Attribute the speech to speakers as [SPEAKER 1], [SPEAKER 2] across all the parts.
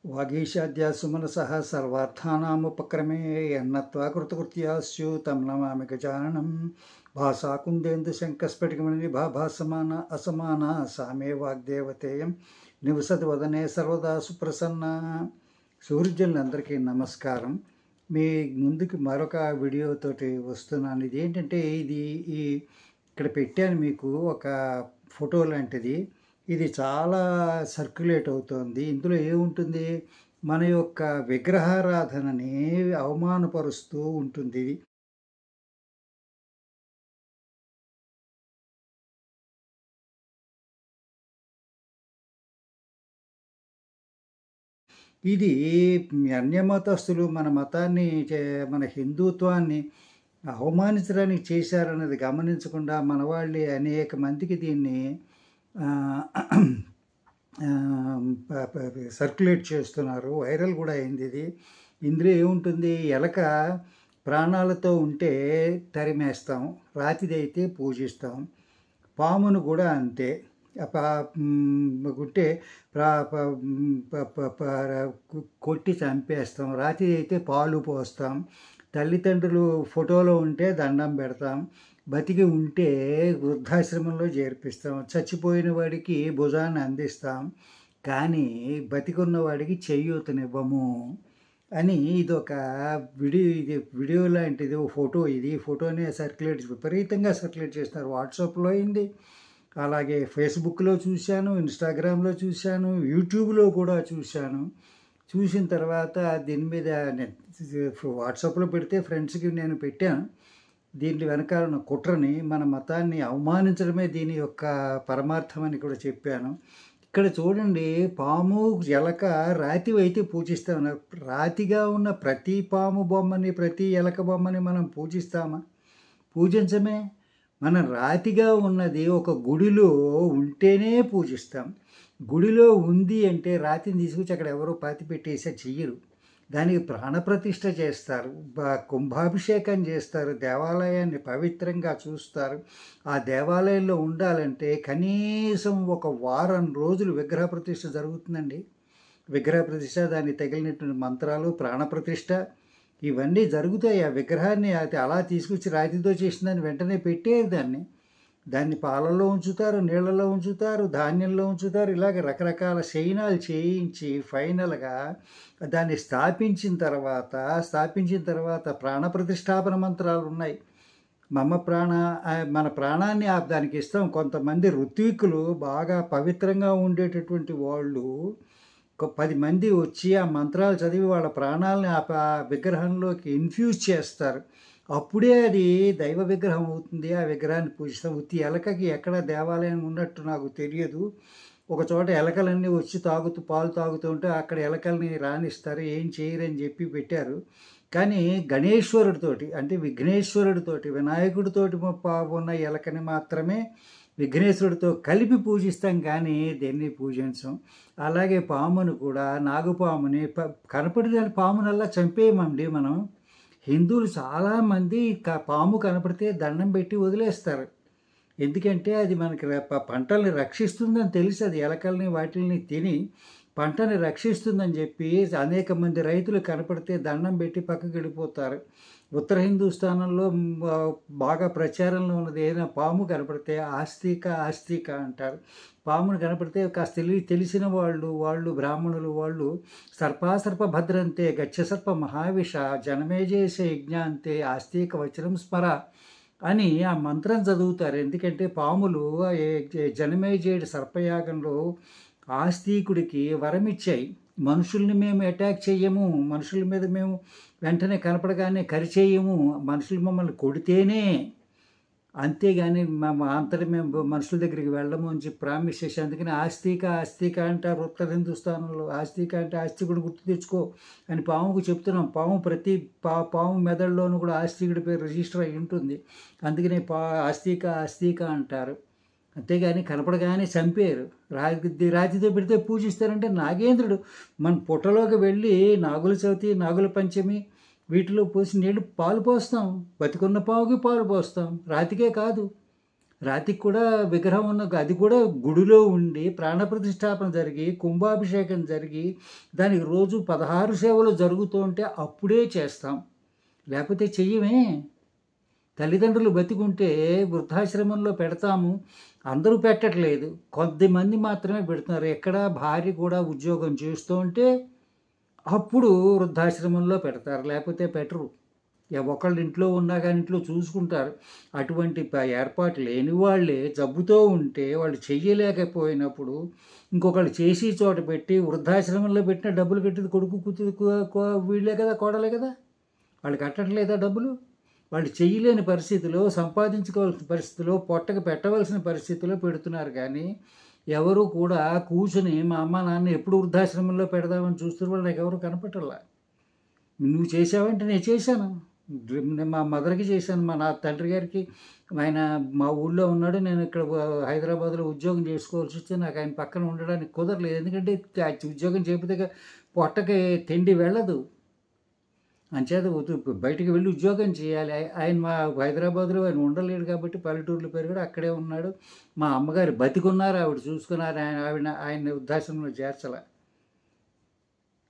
[SPEAKER 1] వాగీశాద్యాసుమనసः సర్వార్థానాముపక్రమే యన్నత్వా కృతకృత్యా స్యు తం నమామి గజాననం భాసాకుందేందుశంకస్ఫటికమణినిభాసమాన అసమాన సామే వాగ్దేవతేయం నివసతి వదనే సర్వదా సుప్రసన్న. సూర్యులందరికీ నమస్కారం. మీ ముందుకి మరొక వీడియోతోటి వస్తున్నాను. ఇది ఏంటంటే ఇక్కడ పెట్టాను మీకు ఒక ఫోటో లాంటిది. ఇది చాలా సర్క్యులేట్ అవుతోంది. ఇందులో ఏముంటుంది, మన యొక్క విగ్రహారాధనని అవమానపరుస్తూ ఉంటుంది. ఇది అన్యమతస్థులు మన మతాన్ని మన హిందుత్వాన్ని అవమానించడానికి చేశారన్నది గమనించకుండా మన వాళ్ళే అనేక మందికి దీన్ని సర్క్యులేట్ చేస్తున్నారు. వైరల్ కూడా అయింది ఇది. ఇందులో ఏముంటుంది, ఎలక ప్రాణాలతో ఉంటే తరిమేస్తాం, రాతిదైతే పూజిస్తాం. పామును కూడా అంతే, ఉంటే కొట్టి చంపేస్తాం. రాతి అయితే పాలు పోస్తాం. తల్లిదండ్రులు ఫోటోలో ఉంటే దండం పెడతాం. బతికి ఉంటే వృద్ధాశ్రమంలో చేర్పిస్తాం. చచ్చిపోయిన వాడికి భుజాన్ని అందిస్తాం, కానీ బతికున్న వాడికి చేయూతనివ్వము అని ఇదొక వీడియో లాంటిది. ఫోటో, ఇది ఫోటోనే విపరీతంగా సర్క్యులేట్ చేస్తున్నారు. వాట్సాప్లో అయింది, అలాగే ఫేస్బుక్లో చూశాను, ఇన్స్టాగ్రామ్లో చూశాను, యూట్యూబ్లో కూడా చూశాను. చూసిన తర్వాత దీని మీద వాట్సాప్లో పెడితే ఫ్రెండ్స్కి నేను పెట్టాను. దీని వెనకాల ఉన్న కుట్రని, మన మతాన్ని అవమానించడమే దీని యొక్క పరమార్థం అని కూడా చెప్పాను. ఇక్కడ చూడండి, పాము ఎలక రాతి అయితే పూజిస్తాం. రాతిగా ఉన్న ప్రతి పాము బొమ్మని, ప్రతి ఎలక బొమ్మని మనం పూజిస్తామా? పూజించమే. మనం రాతిగా ఉన్నది ఒక గుడిలో ఉంటేనే పూజిస్తాం. గుడిలో ఉంది అంటే రాతిని తీసుకొచ్చి అక్కడ ఎవరో పాతి పెట్టేసా చెయ్యరు. దానికి ప్రాణప్రతిష్ఠ చేస్తారు, కుంభాభిషేకం చేస్తారు, దేవాలయాన్ని పవిత్రంగా చూస్తారు. ఆ దేవాలయంలో ఉండాలంటే కనీసం ఒక వారం రోజులు విగ్రహ ప్రతిష్ఠ జరుగుతుందండి. విగ్రహ ప్రతిష్ఠ, దానికి తగిలినటువంటి మంత్రాలు, ప్రాణప్రతిష్ఠ ఇవన్నీ జరుగుతాయి. ఆ విగ్రహాన్ని అలా తీసుకొచ్చి రాతితో చేసిందని వెంటనే పెట్టేది దాన్ని పాలల్లో ఉంచుతారు, నీళ్ళలో ఉంచుతారు, ధాన్యంలో ఉంచుతారు. ఇలాగ రకరకాల శయనాలు చేయించి ఫైనల్గా దాన్ని స్థాపించిన తర్వాత ప్రాణప్రతిష్ఠాపన మంత్రాలు ఉన్నాయి. మన ప్రాణాన్ని దానికి ఇస్తాం. కొంతమంది ఋత్వికులు, బాగా పవిత్రంగా ఉండేటటువంటి వాళ్ళు 10 మంది వచ్చి ఆ మంత్రాలు చదివి వాళ్ళ ప్రాణాలని ఆ విగ్రహంలోకి ఇన్ఫ్యూజ్ చేస్తారు. అప్పుడే అది దైవ విగ్రహం అవుతుంది. ఆ విగ్రహాన్ని పూజిస్తాం. ఉత్తి ఎలకకి ఎక్కడ దేవాలయం ఉన్నట్టు నాకు తెలియదు. ఒక చోట ఎలకలన్నీ వచ్చి పాలు తాగుతూ ఉంటే అక్కడ ఎలకల్ని రానిస్తారు, ఏం చేయరని చెప్పి పెట్టారు. కానీ గణేశ్వరుడితోటి, అంటే విఘ్నేశ్వరుడితోటి, వినాయకుడితోటి ఉన్న ఎలకని మాత్రమే విఘ్నేశ్వరుడితో కలిపి పూజిస్తాం, కానీ దేన్ని పూజించం. అలాగే పామును కూడా, నాగుపాముని కనపడిన పామునల్లా చంపేయమండి మనం. హిందువులు చాలామంది పాము కనపడితే దండం పెట్టి వదిలేస్తారు. ఎందుకంటే అది మనకి పంటల్ని రక్షిస్తుందని తెలిసి, అది ఎలకల్ని వాటిల్ని తిని పంటని రక్షిస్తుందని చెప్పి అనేక మంది రైతులు కనపడితే దండం పెట్టి పక్కకి వెళ్ళిపోతారు. ఉత్తర హిందూస్థానంలో బాగా ప్రచారంలో ఉన్నది, ఏదైనా పాము కనపడితే ఆస్తిక అంటారు. పామును కనపడితే కాస్త తెలిసిన వాళ్ళు బ్రాహ్మణులు వాళ్ళు సర్ప భద్రంతే గచ్చసర్ప మహావిష జనమేజేస యజ్ఞాంతే ఆస్తిక వచనం స్మర అని ఆ మంత్రం చదువుతారు. ఎందుకంటే పాములు జనమేజేయుడి సర్పయాగంలో ఆస్తికుడికి వరమిచ్చాయి, మనుషుల్ని మేము అటాక్ చెయ్యము, మనుషుల మీద మేము వెంటనే కనపడగానే కరిచేయము, మనుషులు మమ్మల్ని కొడితేనే, అంతేగాని అంతటి మేము మనుషుల దగ్గరికి వెళ్ళము అని చెప్పి ప్రామిస్ చేసి, అందుకని ఆస్తిక అంటారు ఉత్తర హిందుస్థానంలో. ఆస్తిక అంటే ఆస్తికుడు గుర్తు తెచ్చుకో అని పాముకు చెప్తున్నాం. ప్రతి పాము మెదడులోనూ కూడా ఆస్తికుడి పేరు రిజిస్టర్ అయి ఉంటుంది. అందుకని ఆస్తిక అంటారు. అంతేగాని కనపడగానే చంపారు. రాతితో పెడితే పూజిస్తారంటే నాగేంద్రుడు మన పుట్టలోకి వెళ్ళి నాగుల చవితి, నాగుల పంచమి వీటిలో పోసి నీళ్ళు పాలు పోస్తాం. బతికున్న పావుకి పాలు పోస్తాం, రాతికే కాదు. రాతికి కూడా విగ్రహం ఉన్న అది కూడా గుడిలో ఉండి ప్రాణప్రతిష్ఠాపన జరిగి కుంభాభిషేకం జరిగి దానికి రోజు 16 సేవలు జరుగుతూ ఉంటే అప్పుడే చేస్తాం, లేకపోతే చెయ్యమే. తల్లిదండ్రులు బతికుంటే వృద్ధాశ్రమంలో పెడతాము, అందరూ పెట్టట్లేదు, కొద్దిమంది మాత్రమే పెడుతున్నారు. ఎక్కడ భార్య కూడా ఉద్యోగం చేస్తూ ఉంటే అప్పుడు వృద్ధాశ్రమంలో పెడతారు, లేకపోతే పెట్టరు. ఒకళ్ళు ఇంట్లో ఉన్నా కానీ ఇంట్లో చూసుకుంటారు. అటువంటి ఏర్పాటు లేని వాళ్ళే జబ్బుతో ఉంటే వాళ్ళు చెయ్యలేకపోయినప్పుడు ఇంకొకళ్ళు చేసి చోట పెట్టి వృద్ధాశ్రమంలో పెట్టిన డబ్బులు కట్టేది కొడుకు కూతురు వీళ్ళే కదా, కోడలే కదా. వాళ్ళు కట్టట్లేదా డబ్బులు? వాళ్ళు చెయ్యలేని పరిస్థితిలో, సంపాదించుకోవాల్సిన పరిస్థితిలో, పొట్టకు పెట్టవలసిన పరిస్థితిలో పెడుతున్నారు. కానీ ఎవరు కూడా కూర్చుని మా అమ్మ నాన్న ఎప్పుడు వృద్ధాశ్రమంలో పెడదామని చూస్తున్న వాళ్ళు నాకు ఎవరు కనపట్టల్లా. నువ్వు చేసావంటే నేను చేశాను, మా మదర్కి చేశాను, మా తండ్రి గారికి. ఆయన మా ఊళ్ళో ఉన్నాడు, నేను ఇక్కడ హైదరాబాద్లో ఉద్యోగం చేసుకోవాల్సి వస్తే నాకు ఆయన పక్కన ఉండడానికి కుదరలేదు. ఎందుకంటే ఉద్యోగం చేయకపోతే పొట్టకి తిండి వెళ్ళదు. అంచేత బయటికి వెళ్ళి ఉద్యోగం చేయాలి. ఆయన మా హైదరాబాద్లో ఆయన ఉండలేడు కాబట్టి పల్లెటూరులో పెరిగాడు, అక్కడే ఉన్నాడు. మా అమ్మగారు బతికున్నారు, ఆవిడ చూసుకున్నారు, ఆయన వృద్ధాశ్రమంలో చేర్చలే.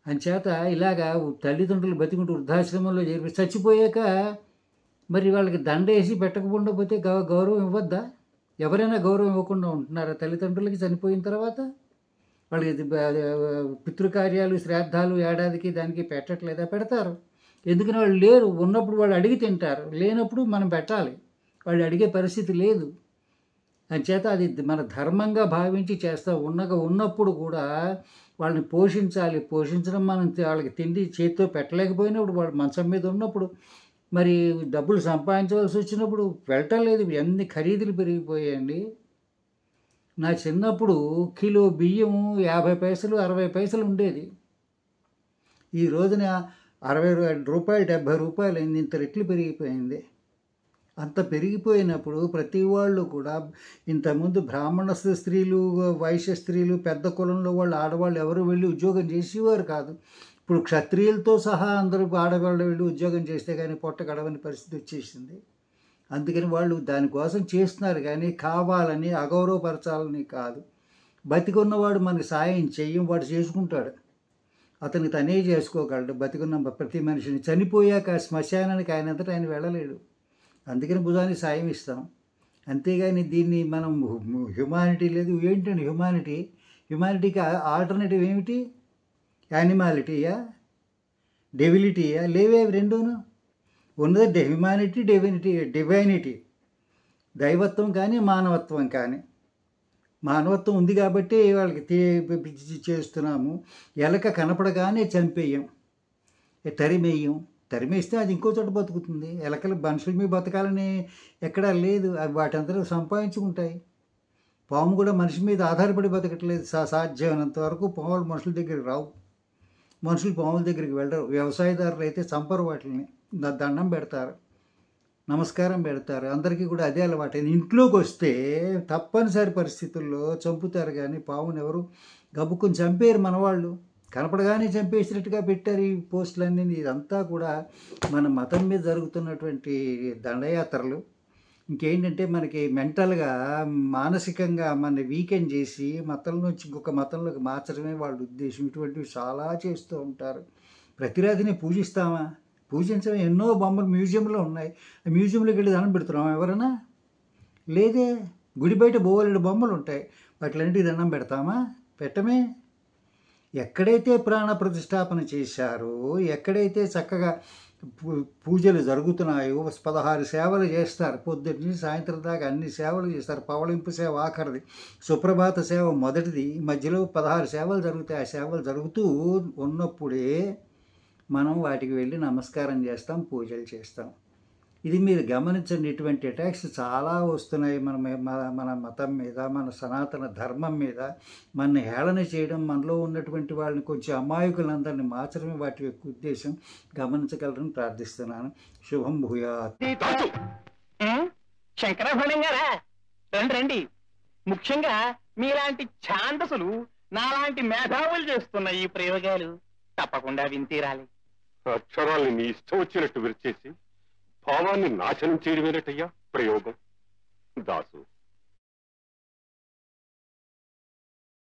[SPEAKER 1] అంచేత ఇలాగా తల్లిదండ్రులు బతికుంటూ వృద్ధాశ్రమంలో చేరి చచ్చిపోయాక మరి వాళ్ళకి దండేసి పెట్టకపోతే గౌరవం ఇవ్వద్దా? ఎవరైనా గౌరవం ఇవ్వకుండా ఉంటున్నారా తల్లిదండ్రులకి చనిపోయిన తర్వాత? వాళ్ళకి పితృకార్యాలు శ్రాద్ధాలు ఏడాదికి దానికి పెట్టట్లేదా? పెడతారు. ఎందుకని వాళ్ళు లేరు. ఉన్నప్పుడు వాళ్ళు అడిగి తింటారు, లేనప్పుడు మనం పెట్టాలి. వాళ్ళు అడిగే పరిస్థితి లేదు. అంచేత అది మన ధర్మంగా భావించి చేస్తాం. ఉన్నప్పుడు కూడా వాళ్ళని పోషించాలి. పోషించడం మనం వాళ్ళకి తిండి చేతితో పెట్టలేకపోయినప్పుడు, వాళ్ళు మంచం మీద ఉన్నప్పుడు, మరి డబ్బులు సంపాదించవలసి వచ్చినప్పుడు వెళ్ళటం లేదు. ఎన్ని ఖరీదులు పెరిగిపోయాయండి. నా చిన్నప్పుడు కిలో బియ్యం 50 పైసలు 60 పైసలు ఉండేది. ఈ రోజున 60 రూపాయలు 70 రూపాయలు అయింది. ఇంత రెట్లు పెరిగిపోయింది. అంత పెరిగిపోయినప్పుడు ప్రతి వాళ్ళు కూడా, ఇంతకుముందు బ్రాహ్మణ స్త్రీలు, వైశ్య స్త్రీలు, పెద్ద కులంలో వాళ్ళు ఆడవాళ్ళు ఎవరు వెళ్ళి ఉద్యోగం చేసేవారు కాదు. ఇప్పుడు క్షత్రియులతో సహా అందరూ ఆడవాళ్ళు వెళ్ళి ఉద్యోగం చేస్తే కానీ పొట్ట గడవని పరిస్థితి వచ్చేసింది. అందుకని వాళ్ళు దానికోసం చేస్తున్నారు, కానీ కావాలని అగౌరవపరచాలని కాదు. బతికున్నవాడు మనకి సాయం చెయ్యం, వాడు చేసుకుంటాడు, అతనికి తనే చేసుకోగలడు. బతికున్న ప్రతి మనిషిని. చనిపోయాక శ్మశానానికి ఆయనంతటా ఆయన వెళ్ళలేడు. అందుకని భుజానికి సాయం ఇస్తాం, అంతేగాని దీన్ని మనం హ్యుమానిటీ లేదు. ఏంటండి హ్యుమానిటీ? హ్యుమానిటీకి ఆల్టర్నేటివ్ ఏమిటి? యానిమాలిటీయా, డెవిలిటీయా? లేవే రెండూను. ఉన్నది హ్యుమానిటీ, డివైనిటీ. దైవత్వం కానీ మానవత్వం కానీ. మానవత్వం ఉంది కాబట్టి వాళ్ళకి చేస్తున్నాము. ఎలక కనపడగానే చంపేయం, తరిమేయం. తరిమేస్తే అది ఇంకో చోట బతుకుతుంది. ఎలకలు మనుషుల మీద బతకాలని ఎక్కడా లేదు, అవి వాటంతా సంపాదించుకుంటాయి. పాము కూడా మనిషి మీద ఆధారపడి బతకట్లేదు. సాధ్యమైనంత వరకు పాములు మనుషుల దగ్గరికి రావు, మనుషులు పాముల దగ్గరికి వెళ్ళరు. వ్యవసాయదారులు అయితే చంపరు, వాటిని దండం పెడతారు, నమస్కారం పెడతారు. అందరికీ కూడా అదే అలవాటు. ఇంట్లోకి వస్తే తప్పనిసరి పరిస్థితుల్లో చంపుతారు, కానీ పావును ఎవరు గబుక్కుని చంపేరు. మనవాళ్ళు కనపడగానే చంపేసినట్టుగా పెట్టారు ఈ పోస్టులన్నీ. ఇదంతా కూడా మన మతం మీద జరుగుతున్నటువంటి దండయాత్రలు. ఇంకేంటంటే మనకి మెంటల్గా, మానసికంగా మన వీకెండ్ చేసి మతం నుంచి ఇంకొక మతంలోకి మార్చడమే వాళ్ళ ఉద్దేశం. ఇటువంటివి చాలా చేస్తూ ఉంటారు. ప్రతిరాతిని పూజిస్తామా? పూజించడం. ఎన్నో బొమ్మలు మ్యూజియంలో ఉన్నాయి. మ్యూజియంలోకి వెళ్ళి దండం పెడుతున్నామా ఎవరైనా? లేదే. గుడి బయట బోలెడు బొమ్మలు ఉంటాయి, వాటిలన్నిటికీ దండం పెడతామా? పెట్టమే. ఎక్కడైతే ప్రాణ ప్రతిష్టాపన చేశారో, ఎక్కడైతే చక్కగా పూజలు జరుగుతున్నాయో, 16 సేవలు చేస్తారు. పొద్దున్నీ సాయంత్రం దాకా అన్ని సేవలు చేస్తారు. పవళింపు సేవ ఆఖరిది, సుప్రభాత సేవ మొదటిది, మధ్యలో 16 సేవలు జరుగుతాయి. ఆ సేవలు జరుగుతూ ఉన్నప్పుడే మనం వాటికి వెళ్ళి నమస్కారం చేస్తాం, పూజలు చేస్తాం. ఇది మీరు గమనించండి. ఇటువంటి అటాక్స్ చాలా వస్తున్నాయి మన మతం మీద, మన సనాతన ధర్మం మీద. మన హేళన చేయడం, మనలో ఉన్నటువంటి వాళ్ళని కొంచెం అమాయకులందరినీ మార్చడమే వాటి యొక్క ఉద్దేశం. గమనించగలరని ప్రార్థిస్తున్నాను. శుభం భూయాత్.
[SPEAKER 2] శంకరభరణం గారా, రండి రండి. ముఖ్యంగా మీలాంటి ఛాందసులు, నాలాంటి మేధావులు చేస్తున్న ఈ ప్రయోగాలు తప్పకుండా వింతీరాలి.
[SPEAKER 3] అక్షరాల్ని నీ ఇష్టం వచ్చినట్టు విరిచేసి భావాన్ని నాశనం చేయడమేనటయ్యా ప్రయోగం. దాసు,